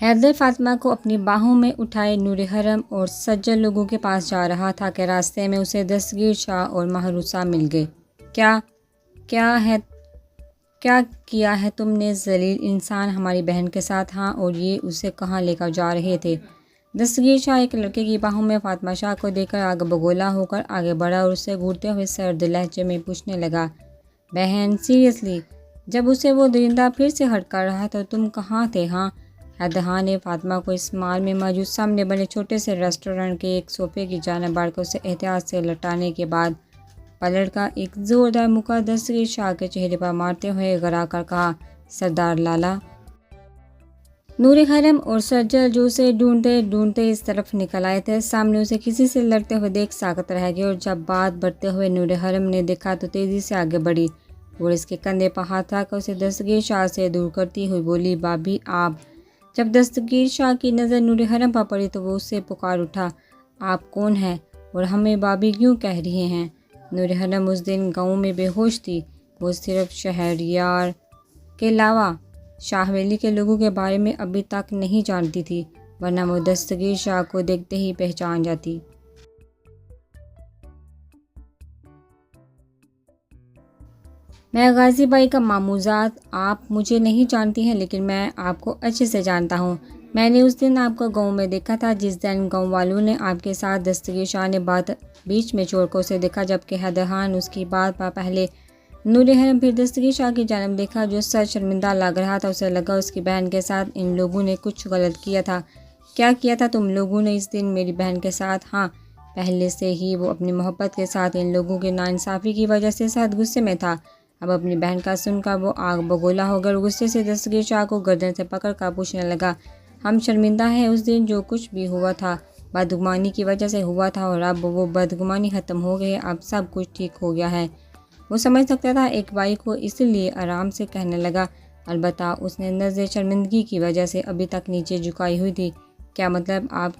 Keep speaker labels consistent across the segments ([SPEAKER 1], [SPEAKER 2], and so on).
[SPEAKER 1] حیدر فاطمہ کو اپنی باہوں میں اٹھائے نور حرم اور سجل لوگوں کے پاس جا رہا تھا کہ راستے میں اسے دستگیر شاہ اور محروسہ مل گئے۔ کیا کیا ہے تم نے ذلیل انسان، ہماری بہن کے ساتھ؟ ہاں، اور یہ اسے کہاں لے کر جا رہے تھے؟ دستگیر شاہ ایک لڑکے کی باہوں میں فاطمہ شاہ کو دیکھ کر آگ بگولا ہو کر آگے بڑھا اور اسے گھورتے ہوئے سرد لہجے میں پوچھنے لگا، بہن سیریسلی؟ جب اسے وہ درندہ پھر سے ہٹ کر رہا تو تم کہاں تھے؟ ہاں؟ حیدر خان نے فاطمہ کو اس مال میں موجود سامنے بنے چھوٹے سے ریسٹورنٹ کے ایک صوفے کی جانب بڑھ کر اسے احتیاط سے لٹانے کے بعد پلٹ کا ایک زوردار مکہ دستگیر شاہ کے چہرے پر مارتے ہوئے گرا کر کہا، سردار لالا۔ نور حرم اور سجل جو اسے ڈھونڈتے ڈھونڈتے اس طرف نکل آئے تھے، سامنے اسے کسی سے لڑتے ہوئے دیکھ ساکت رہ گئے، اور جب بات بڑھتے ہوئے نور حرم نے دیکھا تو تیزی سے آگے بڑھی اور اس کے کندھے پر ہاتھ رکھ کر اسے دستگیر شاہ سے دور کرتی ہوئی بولی، بھابھی آپ۔ جب دستگیر شاہ کی نظر نور حرم پر پڑی تو وہ اس سے پکار اٹھا، آپ کون ہیں اور ہمیں بھابھی کیوں کہہ رہے ہیں؟ نور حرم اس دن گاؤں میں بے ہوش تھی، وہ صرف شہریار کے علاوہ شاہ حویلی کے لوگوں کے بارے میں ابھی تک نہیں جانتی تھی، ورنہ وہ دستگیر شاہ کو دیکھتے ہی پہچان جاتی۔ میں غازی بائی کا ماموزاد، آپ مجھے نہیں جانتی ہیں لیکن میں آپ کو اچھے سے جانتا ہوں۔ میں نے اس دن آپ کو گاؤں میں دیکھا تھا جس دن گاؤں والوں نے آپ کے ساتھ دستگیر شاہ نے بات بیچ میں چھوڑ کر اسے دیکھا، جبکہ حیدر خان اس کی بات پر پہلے نور حرم پھر دستگیر شاہ کی جانب دیکھا جو سر شرمندہ لگ رہا تھا۔ اسے لگا اس کی بہن کے ساتھ ان لوگوں نے کچھ غلط کیا تھا۔ کیا کیا تھا تم لوگوں نے اس دن میری بہن کے ساتھ؟ ہاں، پہلے سے ہی وہ اپنی محبت کے ساتھ ان لوگوں کی ناانصافی کی وجہ سے سخت غصے میں تھا۔ اب اپنی بہن کا سن کر وہ آگ بگولا ہو کر غصے سے دستگیر شاہ کو گردن سے پکڑ کر پوچھنے لگا، ہم شرمندہ ہیں، اس دن جو کچھ بھی ہوا تھا بدگمانی کی وجہ سے ہوا تھا اور اب وہ بدگمانی ختم ہو گئی ہے، اب سب کچھ ٹھیک ہو گیا ہے۔ وہ سمجھ سکتا تھا ایک بھائی کو، اس لیے آرام سے کہنے لگا، البتہ اس نے نظر شرمندگی کی وجہ سے ابھی تک نیچے جھکائی ہوئی تھی۔ کیا مطلب آپ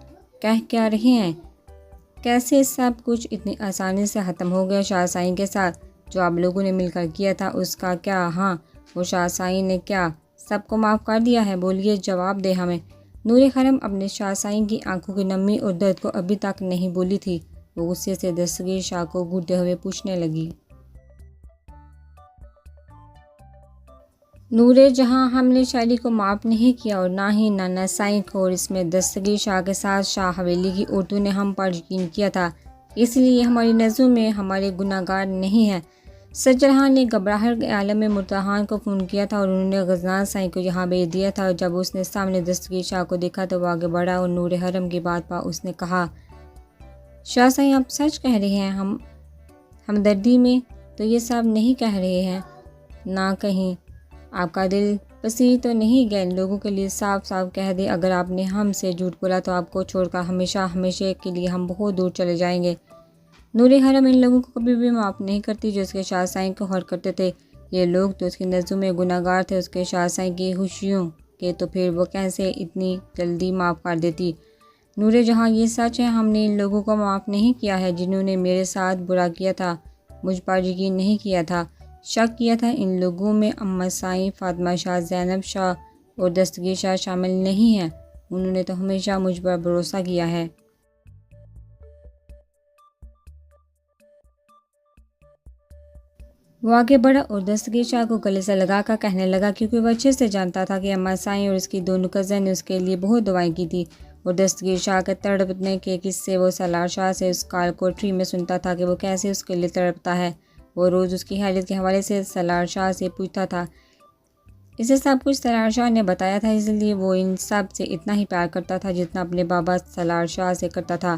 [SPEAKER 1] کہہ کیا رہے ہیں؟ کیسے سب کچھ اتنی آسانی سے ختم ہو گیا؟ شاہ سائیں کے ساتھ جو آپ لوگوں نے مل کر کیا تھا اس کا کیا؟ ہاں، وہ شاہ سائیں نے کیا سب کو معاف کر دیا ہے؟ بولیے، جواب دے ہمیں۔ نور حرم اپنے شاہ سائیں کی آنکھوں کی نمی اور درد کو ابھی تک نہیں بولی تھی، وہ غصے سے دستگیر شاہ کو گھورتے ہوئے پوچھنے لگی، نور جہاں، ہم نے شاعری کو معاف نہیں کیا اور نہ ہی نانا سائیں کو، اور اس میں دستگیر شاہ کے ساتھ شاہ حویلی کی عورتوں نے ہم پر یقین کیا تھا، اس لیے ہماری نظروں میں ہمارے گناہ گار نہیں ہیں۔ سجل خان نے گھبراہٹ کے عالم میں مرتضی کو فون کیا تھا اور انہوں نے غزنان سائیں کو یہاں بھیج دیا تھا، اور جب اس نے سامنے دستگیر شاہ کو دیکھا تو وہ آگے بڑھا اور نور حرم کی بات پر اس نے کہا، شاہ سائیں آپ سچ کہہ رہے ہیں؟ ہمدردی میں تو یہ سب نہیں کہہ رہے ہیں، نہ کہیں آپ کا دل پسیر تو نہیں گئے؟ ان لوگوں کے لیے صاف صاف کہہ دیں، اگر آپ نے ہم سے جھوٹ بولا تو آپ کو چھوڑ کر ہمیشہ ہمیشہ کے لیے ہم بہت دور چلے جائیں گے۔ نور حرم ان لوگوں کو کبھی بھی معاف نہیں کرتی جو اس کے شاہ سائیں کو ہرٹ کرتے تھے، یہ لوگ تو اس کی نظروں میں گناہ گار تھے، اس کے شاہ سائیں کی خوشیوں کے، تو پھر وہ کیسے اتنی جلدی معاف کر دیتی؟ نور جہاں، یہ سچ ہے، ہم نے ان لوگوں کو معاف نہیں کیا ہے جنہوں نے میرے ساتھ برا کیا تھا، مجھ پر یقین نہیں کیا تھا، شک کیا تھا۔ ان لوگوں میں اماں سائیں، فاطمہ شاہ، زینب شاہ اور دستگیر شاہ شامل نہیں ہیں، انہوں نے تو ہمیشہ مجھ پر بھروسہ کیا ہے۔ وہ آگے بڑھا اور دستگیر شاہ کو گلے سے لگا کر کہنے لگا، کیونکہ وہ اچھے سے جانتا تھا کہ اماں سائیں اور اس کی دونوں کزن نے اس کے لیے بہت دعائیں کی تھی، اور دستگیر شاہ کے تڑپنے کے قصے وہ سالار شاہ سے اس کال کوٹری میں سنتا تھا کہ وہ کیسے اس کے لیے تڑپتا ہے، وہ روز اس کی حالت کے حوالے سے سالار شاہ سے پوچھتا تھا، اسے سب کچھ سالار شاہ نے بتایا تھا، اس لیے وہ ان سب سے اتنا ہی پیار کرتا تھا جتنا اپنے بابا سالار شاہ سے کرتا تھا۔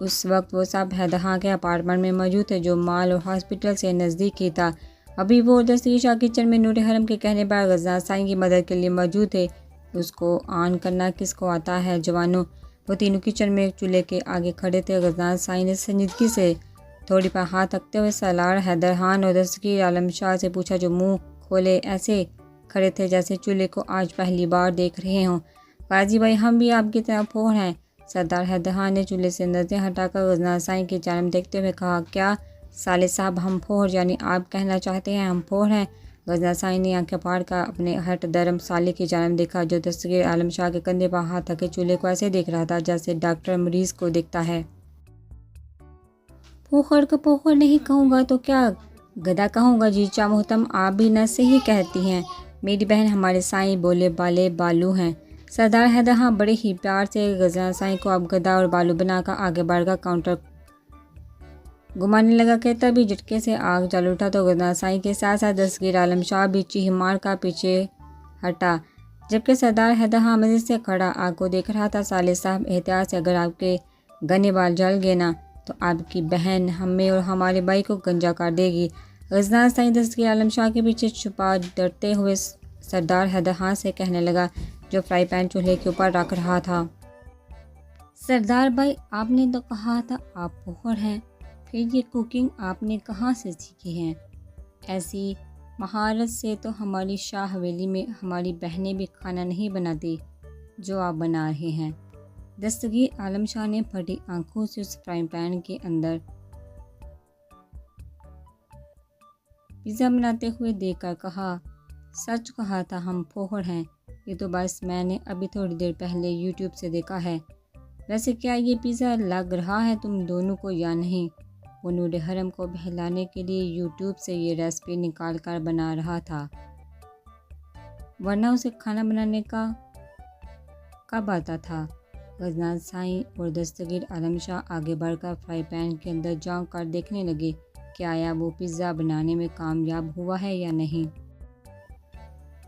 [SPEAKER 1] اس وقت وہ سب حیدر خان کے اپارٹمنٹ میں موجود تھے جو مال اور ہاسپٹل سے نزدیک ہی تھا۔ ابھی وہ اور دستگیر شاہ کچن میں نور حرم کے کہنے پر غزنان سائیں کی مدد کے لیے موجود تھے۔ اس کو آن کرنا کس کو آتا ہے جوانوں؟ وہ تینوں کچن میں چولہے کے آگے کھڑے تھے۔ غزنان سائیں نے سنجیدگی سے تھوڑی پر ہاتھ رکھتے ہوئے سالار حیدر خان اور دستگیر عالم شاہ سے پوچھا جو منہ کھولے ایسے کھڑے تھے جیسے چولہے کو آج پہلی بار دیکھ رہے ہوں۔ غازی بھائی، ہم بھی آپ کی طرح پھوڑ ہیں۔ سردار حیدر خان نے چولہے سے نظریں ہٹا کر غزنان سائیں کی جانب دیکھتے ہوئے کہا، کیا سالے صاحب، ہم پھوڑ یعنی آپ کہنا چاہتے ہیں ہم پھوڑ ہیں؟ غزناسائی نے آنکھیں پھاڑ کر اپنے ہٹ درم سالے کی جانب دیکھا جو دستگیر عالم شاہ کے کندھے پر ہاتھ رکھے چولہے کو ایسے دیکھ رہا تھا جیسے ڈاکٹر مریض کو دیکھتا ہے۔ پوخر کو پوخر نہیں کہوں گا تو کیا گدھا کہوں گا؟ جی چا محترم، آپ بھی نہ صحیح کہتی ہیں۔ میری بہن ہمارے سائیں بولے بالے بالو ہیں۔ سردار حیدر خان بڑے ہی پیار سے غزناسائی کو اب گدھا اور بالو بنا کر آگے بڑھ کر کاؤنٹر گھمانے لگا کہ تبھی جھٹکے سے آگ جل اٹھا تو غزناسائی کے ساتھ ساتھ دستگیر عالم شاہ بھی چیخ مار کر پیچھے ہٹا، جبکہ سردار حیدر خان مزید سے کھڑا آگ کو دیکھ رہا تھا۔ سالے صاحب، احتیاط سے، اگر آپ کے گنے بال جل گئے نا تو آپ کی بہن ہمیں اور ہمارے بھائی کو گنجا کر دے گی۔ غزناسائی دستگیر عالم شاہ کے پیچھے چھپا ڈرتے ہوئے سردار حیدر خان سے کہنے لگا جو فرائی پین چولہے کے اوپر رکھ رہا تھا۔ سردار بھائی، آپ نے تو کہا تھا آپ پوخر ہیں، پھر یہ کوکنگ آپ نے کہاں سے سیکھی ہے؟ ایسی مہارت سے تو ہماری شاہ حویلی میں ہماری بہنیں بھی کھانا نہیں بناتی جو آپ بنا رہے ہیں۔ دستگیر عالم شاہ نے پھٹی آنکھوں سے اس فرائی پین کے اندر پیزا بناتے ہوئے دیکھ کر کہا، سچ کہا تھا ہم پوخر ہیں، یہ تو بس میں نے ابھی تھوڑی دیر پہلے یوٹیوب سے دیکھا ہے۔ ویسے کیا یہ پیزا لگ رہا ہے تم دونوں کو یا نہیں؟ وہ نور حرم کو بہلانے کے لیے یوٹیوب سے یہ ریسپی نکال کر بنا رہا تھا، ورنہ اسے کھانا بنانے کا کب آتا تھا؟ غزناسائی اور دستگیر عالم شاہ آگے بڑھ کر فرائی پین کے اندر جھانک کر دیکھنے لگے کہ آیا وہ پیزا بنانے میں کامیاب ہوا ہے یا نہیں۔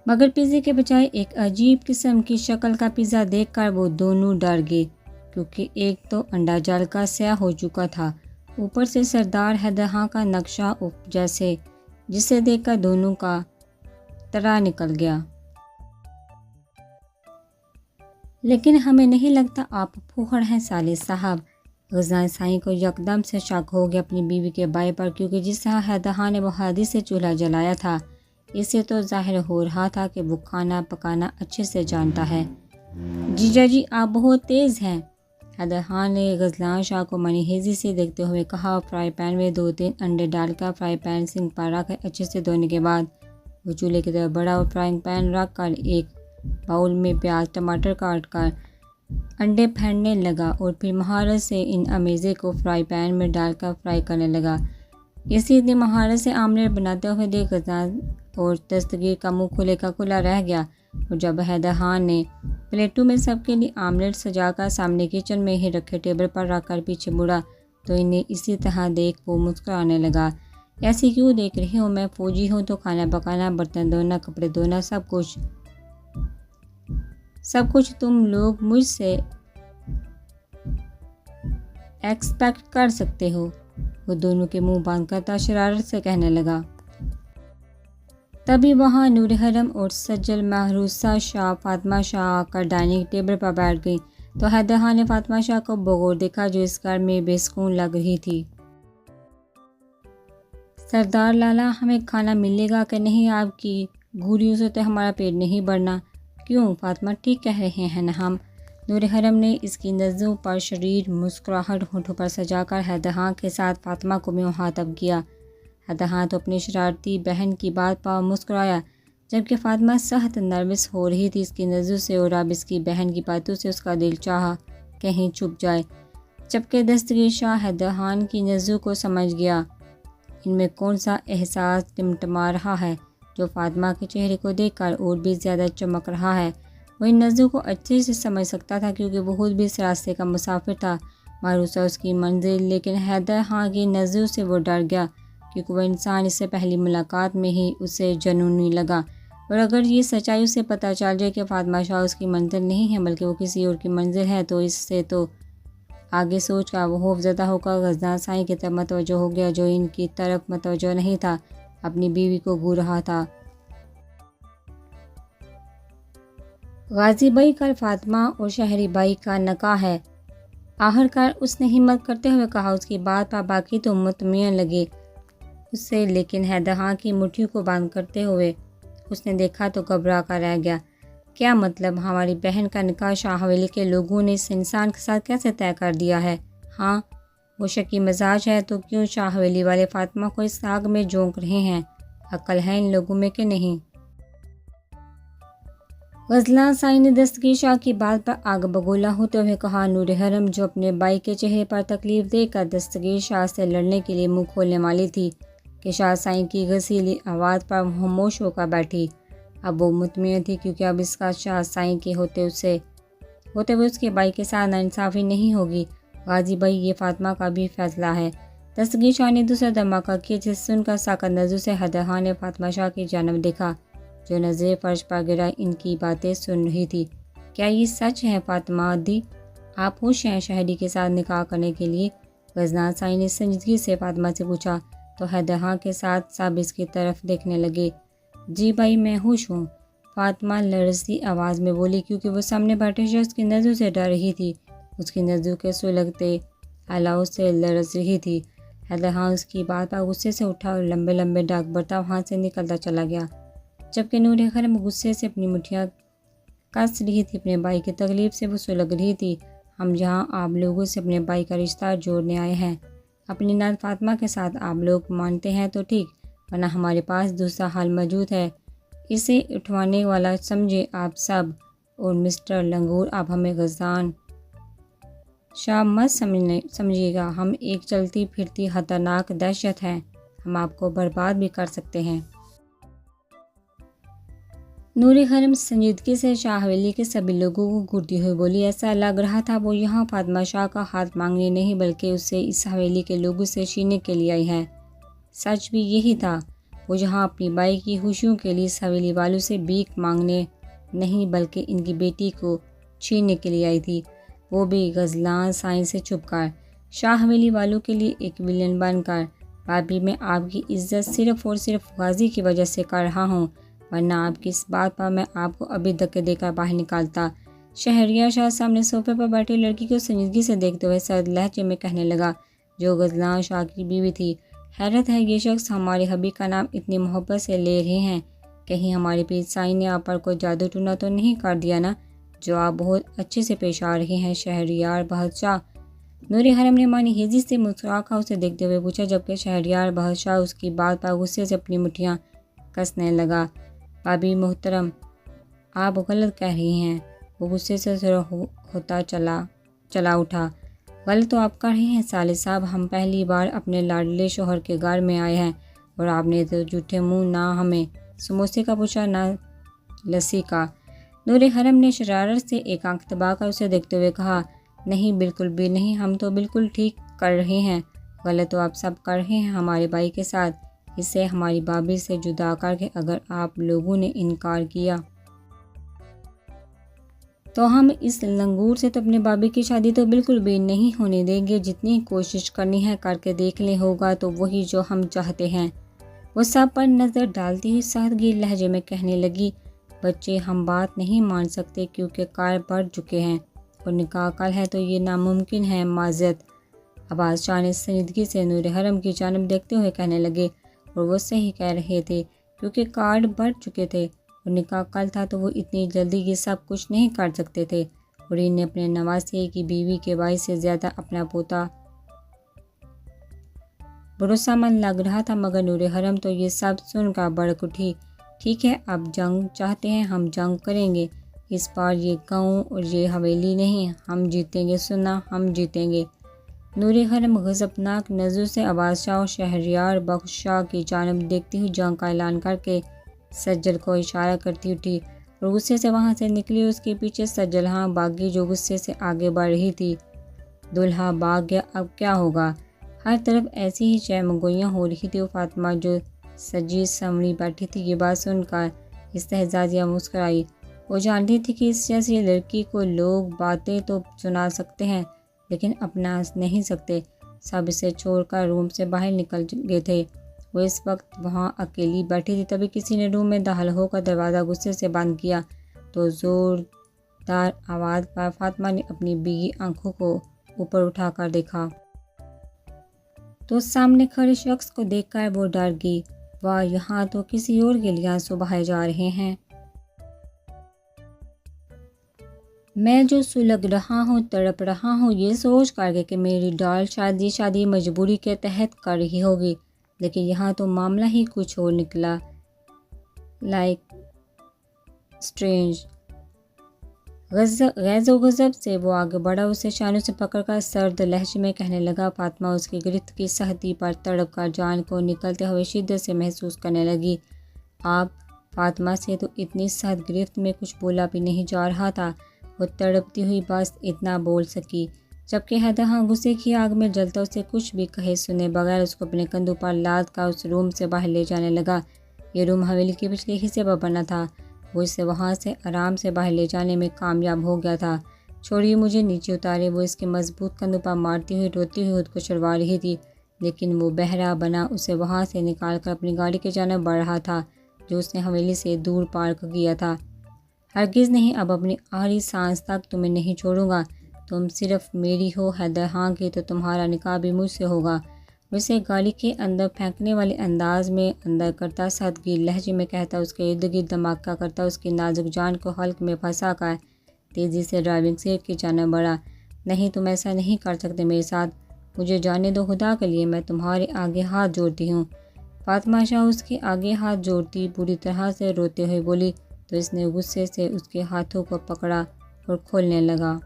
[SPEAKER 1] مگر پیزے کے بجائے ایک عجیب قسم کی شکل کا پیزا دیکھ کر وہ دونوں ڈر گئے، کیونکہ ایک تو انڈا جل کر سیاہ ہو چکا تھا، اوپر سے سردار حیدر خان کا نقشہ جیسے، جسے دیکھ کر دونوں کا ترا نکل گیا۔ لیکن ہمیں نہیں لگتا آپ پوخر ہیں سالے صاحب۔ غزناسائی کو یکدم سے شک ہو گیا اپنی بیوی کے بھائی پر، کیونکہ جس طرح حیدر خان نے بہادری سے چولہا جلایا تھا، اس سے تو ظاہر ہو رہا تھا کہ وہ کھانا پکانا اچھے سے جانتا ہے۔ جیجا جی، آپ بہت تیز ہیں، حیدر خان نے غزناسائی شاہ کو منیحیزی سے دیکھتے ہوئے کہا۔ فرائی پین میں 2-3 انڈے ڈال کر فرائی پین سنک پر رکھ کر اچھے سے دھونے کے بعد وہ چولہے کی طرف بڑھا اور فرائنگ پین رکھ کر ایک باؤل میں پیاز ٹماٹر کاٹ کر انڈے پھیرنے لگا اور پھر مہارت سے ان امیزے کو فرائی پین میں ڈال کر فرائی کرنے لگا۔ اسی اتنی مہارت سے آملیٹ بناتے ہوئے دیکھ غزناسائی اور دستگیر کا منہ کھلے کا کھلا رہ گیا، اور جب حیدر خان نے پلیٹوں میں سب کے لیے آملیٹ سجا کر سامنے کچن میں ہی رکھے ٹیبل پر رکھ کر پیچھے مڑا تو انہیں اسی طرح دیکھ وہ مسکرانے لگا۔ ایسی کیوں دیکھ رہی ہوں؟ میں فوجی ہوں تو کھانا پکانا، برتن دھونا، کپڑے دھونا، سب کچھ تم لوگ مجھ سے ایکسپیکٹ کر سکتے ہو۔ وہ دونوں کے منہ باندھ کر شرارت سے کہنے لگا۔ تبھی وہاں نور حرم اور سجل محروسہ شاہ فاطمہ شاہ آ کر ڈائننگ ٹیبل پر بیٹھ گئی تو حیدر خان نے فاطمہ شاہ کو بغور دیکھا جو اس گھر میں بے سکون لگ رہی تھی۔ سردار لالا، ہمیں کھانا ملے گا کہ نہیں؟ آپ کی گھوریوں سے تو ہمارا پیٹ نہیں بھرنا۔ کیوں فاطمہ، ٹھیک کہہ رہے ہیں نا ہم؟ نور حرم نے اس کی نظروں پر شریر مسکراہٹ ہونٹوں پر سجا کر حیدر خان کے ساتھ فاطمہ کو بھی مخاطب کیا۔ حیدر خان تو اپنی شرارتی بہن کی بات پر مسکرایا، جبکہ فاطمہ سخت نروس ہو رہی تھی اس کی نظروں سے، اور اب اس کی بہن کی باتوں سے اس کا دل چاہا کہیں چھپ جائے، جبکہ دستگیر شاہ حیدر خان کی نظروں کو سمجھ گیا۔ ان میں کون سا احساس ٹمٹما رہا ہے جو فاطمہ کے چہرے کو دیکھ کر اور بھی زیادہ چمک رہا ہے؟ وہ ان نظروں کو اچھے سے سمجھ سکتا تھا کیونکہ وہ خود بھی اس راستے کا مسافر تھا، محروسہ اس کی منزل۔ لیکن حیدر خان کی نظروں سے وہ ڈر گیا کیونکہ وہ انسان اس سے پہلی ملاقات میں ہی اسے جنونی لگا، اور اگر یہ سچائی اسے پتہ چل جائے کہ فاطمہ شاہ اس کی منزل نہیں ہے بلکہ وہ کسی اور کی منزل ہے تو اس سے تو آگے سوچ کر وہ خوف زدہ ہو کر غزناسائی کی طرف متوجہ ہو گیا جو ان کی طرف متوجہ نہیں تھا، اپنی بیوی کو گھور رہا تھا۔ غازی بھائی، کل فاطمہ اور شہری بھائی کا نکاح ہے، آخرکار اس نے ہمت کرتے ہوئے کہا۔ اس کی بات پر باقی تو مطمئن لگے اس سے، لیکن حیدر خان کی مٹھیوں کو بند کرتے ہوئے اس نے دیکھا تو گھبرا کر رہ گیا۔ کیا مطلب؟ ہماری بہن کا نکاح شاہ حویلی کے لوگوں نے اس انسان کے ساتھ کیسے طے کر دیا ہے؟ ہاں، وہ شکی مزاج ہے تو کیوں شاہ حویلی والے فاطمہ کو اس آگ میں جھونک رہے ہیں؟ عقل ہے ان لوگوں میں کہ نہیں؟ غزلان سائی نے دستگیر شاہ کی بات پر آگ بگولا ہوتے ہوئے کہا، نور حرم جو اپنے بھائی کے چہرے پر تکلیف دے کر دستگیر شاہ سے لڑنے کے لیے منہ کھولنے والی تھی کہ شاہ سائی کی غسیلی آواز پر خاموش ہو کر بیٹھی۔ اب وہ مطمئن تھی کیونکہ اب اس کا شاہ سائی کے ہوتے ہوئے اس کے بھائی کے ساتھ ناانصافی نہیں ہوگی۔ غازی بھائی، یہ فاطمہ کا بھی فیصلہ ہے۔ دستگیر شاہ نے دوسرا دھماکہ کیا، جسے سن کر ساکت نظر سے حیدر خان نے فاطمہ شاہ کی جانب دیکھا جو نظر فرش پر گرا ان کی باتیں سن رہی تھی۔ کیا یہ سچ ہے فاطمہ دی؟ آپ خوش ہیں شہری کے ساتھ نکاح کرنے کے لیے؟ غزنان سائی نے سنجیدگی سے فاطمہ سے پوچھا تو حیدر خان کے ساتھ سب اس کی طرف دیکھنے لگے۔ جی بھائی، میں خوش ہوں، فاطمہ لرزتی آواز میں بولی، کیونکہ وہ سامنے بیٹھے شخص کی نظروں سے ڈر رہی تھی۔ اس کی نظروں کے سلگتے الاؤ سے لرز رہی تھی۔ حیدر خان اس کی بات پر غصے سے اٹھا اور لمبے لمبے ڈاک برتا وہاں سے نکلتا چلا گیا، جبکہ نور حرم غصے سے اپنی مٹھیاں کس رہی تھی۔ اپنے بھائی کی تکلیف سے وہ سلگ رہی تھی۔ ہم یہاں آپ لوگوں سے اپنے بھائی کا رشتہ جوڑنے آئے ہیں۔ اپنی نند فاطمہ کے ساتھ آپ لوگ مانتے ہیں تو ٹھیک، ورنہ ہمارے پاس دوسرا حل موجود ہے۔ اسے اٹھوانے والا سمجھے آپ سب، اور مسٹر لنگور، آپ ہمیں غزنان شاہ مت سمجھیے گا۔ ہم ایک چلتی پھرتی خطرناک دہشت ہیں، ہم آپ کو برباد بھی کر سکتے ہیں۔ نور حرم سنجیدگی سے شاہ حویلی کے سبھی لوگوں کو گھورتی ہوئی بولی، ایسا لگ رہا تھا وہ یہاں فاطمہ شاہ کا ہاتھ مانگنے نہیں بلکہ اسے اس حویلی کے لوگوں سے چھیننے کے لیے آئی ہے۔ سچ بھی یہی تھا، وہ یہاں اپنی بائی کی خوشیوں کے لیے اس حویلی والوں سے بھیک مانگنے نہیں بلکہ ان کی بیٹی کو چھیننے کے لیے آئی تھی، وہ بھی غزلان سائی سے چھپ کر، شاہ حویلی والوں کے لیے ایک ولن بن کر۔ بھابھی، میں آپ کی عزت صرف اور صرف غازی کی وجہ سے کر رہا ہوں، ورنہ آپ کی اس بات پر میں آپ کو ابھی دھکے دے کر باہر نکالتا۔ شہریار شاہ سامنے صوفے پر بیٹھی لڑکی کو سنجیدگی سے دیکھتے ہوئے سرد لہجے میں کہنے لگا، جو غزلان شاہ کی بیوی تھی، حیرت ہے یہ شخص ہمارے حبیب کا نام اتنی محبت سے لے رہے ہیں، کہیں ہمارے پیر سائی نے آپ پر کوئی جادو ٹونا تو نہیں کر دیا نا، جو آپ بہت اچھے سے پیش آ رہے ہیں شہریار بادشاہ۔ نور حرم نے مانی ہیزی سے مسکرا کر اسے دیکھتے ہوئے پوچھا، جبکہ شہریار بادشاہ اس کی بات پر غصے سے اپنی مٹھیاں کسنے لگا۔ بھابھی محترم، آپ غلط کہہ رہی ہیں۔ وہ غصے سے ہوتا چلا اٹھا۔ غلط تو آپ کر رہے ہیں سالے صاحب، ہم پہلی بار اپنے لاڈلے شوہر کے گھر میں آئے ہیں اور آپ نے تو جھوٹے منہ نہ ہمیں سموسے کا پوچھا نہ لسی کا۔ نور حرم نے شرارت سے ایک آنکھ دبا کر اسے دیکھتے ہوئے کہا، نہیں بالکل بھی نہیں، ہم تو بالکل ٹھیک کر رہے ہیں۔ غلط تو آپ سب کر رہے ہیں ہمارے بھائی کے ساتھ، اسے ہماری بھابھی سے جدا کر کے۔ اگر آپ لوگوں نے انکار کیا تو ہم اس لنگور سے تو اپنے بھابھی کی شادی تو بالکل بھی نہیں ہونے دیں گے۔ جتنی کوشش کرنی ہے کر کے دیکھ لیں، ہوگا تو وہی جو ہم چاہتے ہیں۔ وہ سب پر نظر ڈالتی ہوئی سادگی لہجے میں کہنے لگی، بچے ہم بات نہیں مان سکتے کیونکہ کار بڑھ چکے ہیں اور نکاح کل ہے تو یہ ناممکن ہے، معذرت۔ عباس شاہ نے سنجیدگی سے نور حرم کی جانب دیکھتے ہوئے کہنے لگے، اور وہ صحیح کہہ رہے تھے کیونکہ کارڈ بڑھ چکے تھے اور نکاح کل تھا تو وہ اتنی جلدی یہ سب کچھ نہیں کر سکتے تھے، اور انہیں اپنے نواسے کی بیوی کے بھائی سے زیادہ اپنا پوتا بھروسہ مند لگ رہا تھا۔ مگر نور حرم تو یہ سب سن کر بھڑک اٹھی، ٹھیک ہے، اب جنگ چاہتے ہیں، ہم جنگ کریں گے، اس بار یہ گاؤں اور یہ حویلی نہیں، ہم جیتیں گے، سننا، ہم جیتیں گے۔ نور حرم غضبناک نظروں سے عباس شاہ اور شہریار بخش شاہ کی جانب دیکھتی ہوئی جنگ کا اعلان کر کے سجل کو اشارہ کرتی اٹھی اور غصے سے وہاں سے نکلی۔ اس کے پیچھے سجل ہاں باغی جو غصے سے آگے بڑھ رہی تھی۔ دولہا بھاگ گیا، اب کیا ہوگا؟ ہر طرف ایسی ہی چہمگوئیاں ہو رہی تھی۔ وہ فاطمہ جو سجی سنوری بیٹھی تھی، یہ بات سن کر استہزائیہ مسکرائی۔ وہ جانتی تھی کہ اس جیسی لڑکی کو لوگ باتیں تو سنا سکتے ہیں لیکن اپنا نہیں سکتے۔ سب اسے چھوڑ کر روم سے باہر نکل گئے تھے۔ وہ اس وقت وہاں اکیلی بیٹھی تھی، تبھی کسی نے روم میں داخل ہو کر دروازہ غصے سے بند کیا تو زوردار آواز پر فاطمہ نے اپنی بھیگی آنکھوں کو اوپر اٹھا کر دیکھا تو سامنے کھڑے شخص کو دیکھ کر وہ ڈر گئی۔ واہ، یہاں تو کسی اور کے لیے آنسو بہائے جا رہے ہیں۔ میں جو سلگ رہا ہوں، تڑپ رہا ہوں، یہ سوچ کر کہ میری ڈال شادی مجبوری کے تحت کر رہی ہوگی۔ لیکن یہاں تو معاملہ ہی کچھ اور نکلا۔ Like strange. غیظ و غضب سے وہ آگے بڑھا، اسے شانوں سے پکڑ کر سرد لہجے میں کہنے لگا۔ فاطمہ اس کی گرفت کی سختی پر تڑپ کر جان کو نکلتے ہوئے شدت سے محسوس کرنے لگی۔ آپ فاطمہ سے تو اتنی سخت گرفت میں کچھ بولا بھی نہیں جا رہا تھا۔ وہ تڑپتی ہوئی بس اتنا بول سکی، جبکہ ہدہاں غصے کی آگ میں جلتا اسے کچھ بھی کہے سنے بغیر اس کو اپنے کندھوں پر لاد کر اس روم سے باہر لے جانے لگا۔ یہ روم حویلی کے پچھلے حصے پر بنا تھا۔ وہ اسے وہاں سے آرام سے باہر لے جانے میں کامیاب ہو گیا تھا۔ چھوڑیے مجھے، نیچے اتارے۔ وہ اس کے مضبوط کندھوں پر مارتی ہوئی روتی ہوئی خود کو چھڑوا رہی تھی، لیکن وہ بہرا بنا اسے وہاں سے نکال کر اپنی گاڑی کی جانب بڑھ رہا تھا جو اس نے حویلی سے دور پارک کیا تھا۔ ہرگز نہیں، اب اپنی آخری سانس تک تمہیں نہیں چھوڑوں گا۔ تم صرف میری ہو حیدر خان کی تو تمہارا نکاح بھی مجھ سے ہوگا۔ اسے گاڑی کے اندر پھینکنے والے انداز میں اندر کرتا، سخت گیر لہجے میں کہتا، اس کے ارد گرد دھماکہ کرتا، اس کی نازک جان کو حلق میں پھنسا کر تیزی سے ڈرائیونگ سیٹ کی جانب بڑھا۔ نہیں، تم ایسا نہیں کر سکتے میرے ساتھ، مجھے جانے دو، خدا کے لیے میں تمہارے آگے ہاتھ جوڑتی ہوں۔ فاطمہ شاہ اس کے آگے ہاتھ جوڑتی بری طرح سے روتے ہوئے بولی تو اس نے غصے سے اس کے ہاتھوں کو پکڑا اور کھولنے لگا۔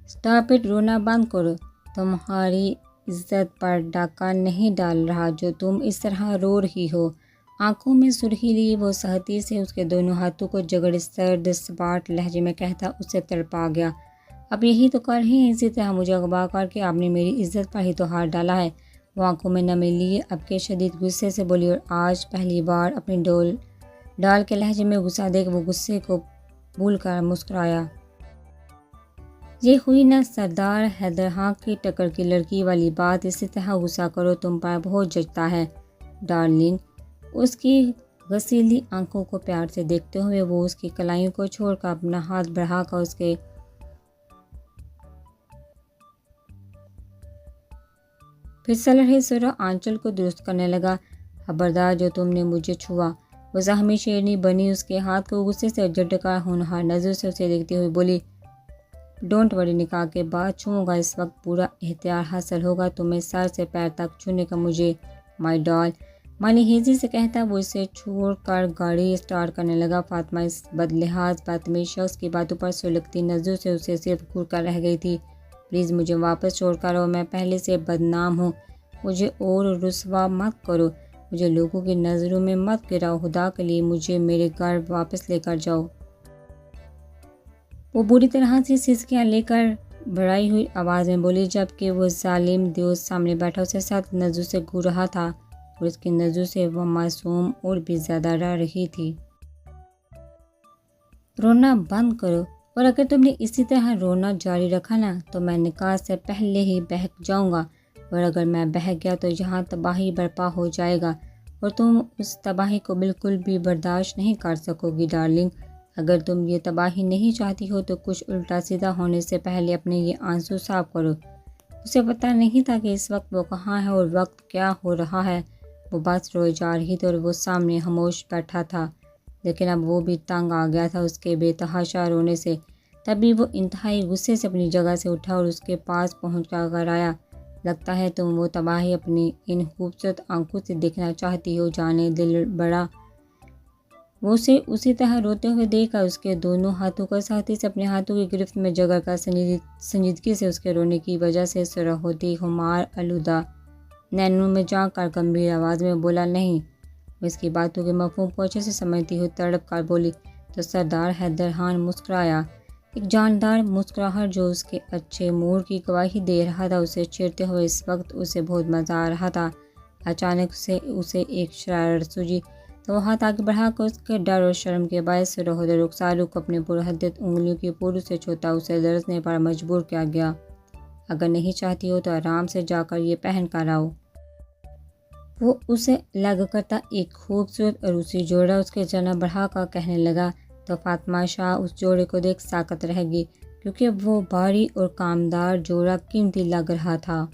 [SPEAKER 1] اسٹاپ اٹ، رونا بند کرو، تمہاری عزت پر ڈاکہ نہیں ڈال رہا جو تم اس طرح رو رہی ہو۔ آنکھوں میں سرخی لیے وہ سختی سے اس کے دونوں ہاتھوں کو جگڑے سرد سپاٹ لہجے میں کہتا، اسے تڑپا گیا۔ اب یہی تو کر رہے ہیں، اسی طرح مجھے اغوا کر کے آپ نے میری عزت پر ہی تو ہاتھ ڈالا ہے۔ وہ آنکھوں میں نمی لیے اب کے شدید غصے سے بولی اور آج پہلی بار اپنی ڈال کے لہجے میں غصہ دیکھ وہ غصے کو بھول کر مسکرایا۔ یہ ہوئی نہ سردار حیدر خان کی ٹکر کی لڑکی والی بات، اسی طرح غصہ کرو تم پر بہت جچتا ہے ڈارلنگ۔ اس کی غسیلی آنکھوں کو پیار سے دیکھتے ہوئے وہ اس کی کلائیوں کو چھوڑ کر اپنا ہاتھ بڑھا کر اس کے پھسل رہے سرخ آنچل کو درست کرنے لگا۔ خبردار جو تم نے مجھے چھوا۔ وہ زخمی شیرنی بنی اس کے ہاتھ کو غصے سے جھٹک کر ہونہار نظر سے اسے دیکھتے ہوئے بولی، ڈونٹ وری، نکاح کے بعد چھوؤں گا، اس وقت پورا اختیار حاصل ہوگا تمہیں سر سے پیر تک چھونے کا مجھے، مائی ڈال۔ مالی ہیزی سے کہتا وہ اسے چھوڑ کر گاڑی اسٹارٹ کرنے لگا۔ فاطمہ اس بدلحاظ بدتمیز شخص کی باتوں پر سلگتی نظروں سے اسے صرف گھور کر رہ گئی تھی۔ پلیز مجھے واپس چھوڑ کر آؤ، میں پہلے سے بدنام ہوں، مجھے اور رسوا مت کرو، مجھے لوگوں کی نظروں میں مت گراؤ، خدا کے لیے مجھے میرے گھر واپس لے کر جاؤ۔ وہ بری طرح سے سسکیاں لے کر بڑھائی ہوئی آواز میں بولی، جبکہ وہ ظالم دوست سامنے بیٹھا اسے سخت نظروں سے گھور رہا تھا اور اس کی نظروں سے وہ معصوم اور بھی زیادہ ڈر رہی تھی۔ رونا بند کرو، اور اگر تم نے اسی طرح رونا جاری رکھا نا تو میں نکاح سے پہلے ہی بہک جاؤں گا، اور اگر میں بہک گیا تو یہاں تباہی برپا ہو جائے گا اور تم اس تباہی کو بالکل بھی برداشت نہیں کر سکو گی ڈارلنگ۔ اگر تم یہ تباہی نہیں چاہتی ہو تو کچھ الٹا سیدھا ہونے سے پہلے اپنے یہ آنسو صاف کرو۔ اسے پتہ نہیں تھا کہ اس وقت وہ کہاں ہے اور وقت کیا ہو رہا ہے۔ وہ بس روئے جا رہی تھی اور وہ سامنے خاموش بیٹھا تھا، لیکن اب وہ بھی تنگ آ گیا تھا اس کے بے تحاشا رونے سے۔ تبھی وہ انتہائی غصے سے اپنی جگہ سے اٹھا اور اس کے پاس پہنچ کر گرایا، لگتا ہے تم وہ تباہی اپنی ان خوبصورت آنکھوں سے دیکھنا چاہتی ہو جانے دل بڑا۔ وہ اسے اسی طرح روتے ہوئے دیکھ کر اس کے دونوں ہاتھوں کو سختی سے اپنے ہاتھوں کی گرفت میں جگڑ کر سنجیدگی سے اس کے رونے کی وجہ سے سرخ ہوتی خمار آلودہ نینوں میں جا کر گمبھیر آواز میں بولا، نہیں۔ وہ اس کی باتوں کے مفہوم کو اچھے سے سمجھتی ہوئی تڑپ کر بولی تو سردار حیدر خان مسکرایا، ایک جاندار مسکراہٹ جو اس کے اچھے موڈ کی گواہی دے رہا تھا۔ اسے چھیڑتے ہوئے اس وقت اسے بہت مزہ آ رہا تھا۔ اچانک سے اسے ایک شرارت سوجی تو وہ ہاتھ آگے بڑھا کر اس کے ڈر اور شرم کے باعث سرخ ہوتے رخساروں کو اپنے پرحدت انگلیوں کی پوروں سے چھوتا اسے لرزنے پر مجبور کیا گیا۔ اگر نہیں چاہتی ہو تو آرام سے جا کر یہ پہن کر آؤ۔ وہ اسے لگ کرتا ایک خوبصورت عروسی جوڑا اس کے جانب بڑھا کر کہنے لگا تو فاطمہ شاہ اس جوڑے کو دیکھ ساکت رہ گئی، کیونکہ وہ بھاری اور کامدار جوڑا قیمتی لگ رہا تھا۔